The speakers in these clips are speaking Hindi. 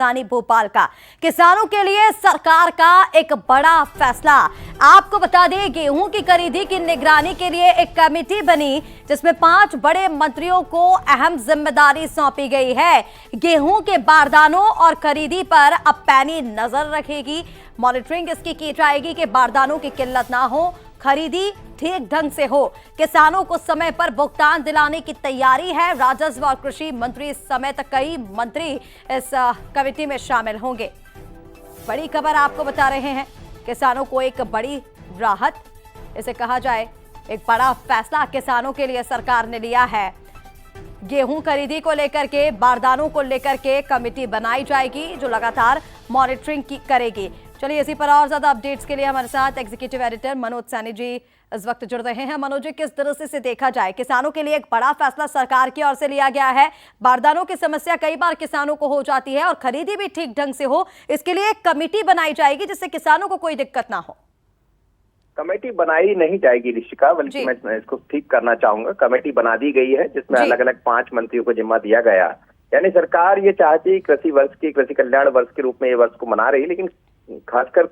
राजधानी भोपाल का किसानों के लिए सरकार का एक बड़ा फैसला। आपको बता दें, गेहूं की खरीदी की निगरानी के लिए एक कमेटी बनी जिसमें 5 बड़े मंत्रियों को अहम जिम्मेदारी सौंपी गई है। गेहूं के बारदानों और खरीदी पर अब पैनी नजर रखेगी। मॉनिटरिंग इसकी की जाएगी कि बारदानों की किल्लत ना हो, खरीदी ठीक ढंग से हो, किसानों को समय पर भुगतान दिलाने की तैयारी है। राजस्व और कृषि मंत्री समेत कई मंत्री इस कमेटी में शामिल होंगे। बड़ी खबर आपको बता रहे हैं, किसानों को एक बड़ी राहत, इसे कहा जाए एक बड़ा फैसला किसानों के लिए सरकार ने लिया है। गेहूं खरीदी को लेकर के, बारदानों को लेकर के कमेटी बनाई जाएगी जो लगातार मॉनिटरिंग करेगी। चलिए, इसी पर और ज्यादा अपडेट्स के लिए हमारे साथ एग्जीक्यूटिव एडिटर मनोज सैनी जी इस वक्त जुड़ रहे हैं। मनोज जी, किस तरह से देखा जाए, किसानों के लिए एक बड़ा फैसला सरकार की ओर से लिया गया है। बारदानों की समस्या कई बार किसानों को हो जाती है और खरीदी भी ठीक ढंग से हो, इसके लिए एक कमेटी बनाई जाएगी जिससे किसानों को कोई दिक्कत ना हो। कमेटी बनाई नहीं जाएगी ऋषिका, बल्कि मैं इसको ठीक करना चाहूंगा। कमेटी बना दी गई है जिसमें अलग अलग 5 मंत्रियों को जिम्मा दिया गया। यानी सरकार ये चाहती कृषि कल्याण वर्ष के रूप में ये वर्ष को मना रही, लेकिन खासकर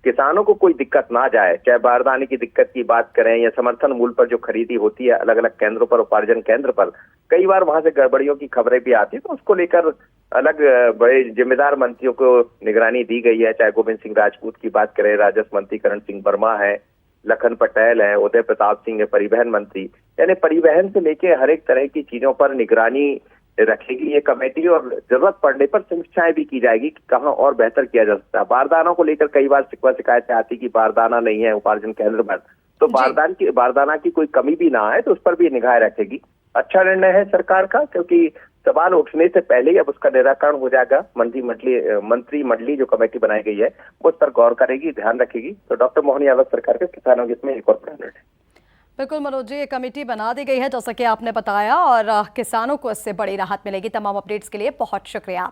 किसानों को कोई दिक्कत ना जाए। चाहे बारदाने की दिक्कत की बात करें या समर्थन मूल्य पर जो खरीदी होती है अलग अलग केंद्रों पर, उपार्जन केंद्र पर, कई बार वहां से गड़बड़ियों की खबरें भी आती है, तो उसको लेकर अलग बड़े जिम्मेदार मंत्रियों को निगरानी दी गई है। चाहे गोविंद सिंह राजपूत की बात करें, राजस्व मंत्री करण सिंह वर्मा है, लखन पटेल है, उदय प्रताप सिंह है परिवहन मंत्री। यानी परिवहन से लेके हर एक तरह की चीजों पर निगरानी रखेगी ये कमेटी, और जरूरत पड़ने पर समीक्षाएं भी की जाएगी कि कहां और बेहतर किया जा सकता है। बारदानों को लेकर कई बार शिकायतें आती कि बारदाना नहीं है उपार्जन केंद्र पर, तो बारदाना की कोई कमी भी ना आए तो उस पर भी निगाह रखेगी। अच्छा निर्णय है सरकार का, क्योंकि सवाल उठने से पहले ही अब उसका निराकरण हो जाएगा। मंत्रिमंडली जो कमेटी बनाई गई है वो उस पर गौर करेगी, ध्यान रखेगी। तो डॉक्टर मोहन यादव सरकार के किसानों के इसमें एक और प्रायोरिटी है। बिल्कुल मनोज जी, ये कमेटी बना दी गई है जैसा कि आपने बताया, और किसानों को इससे बड़ी राहत मिलेगी। तमाम अपडेट्स के लिए बहुत शुक्रिया।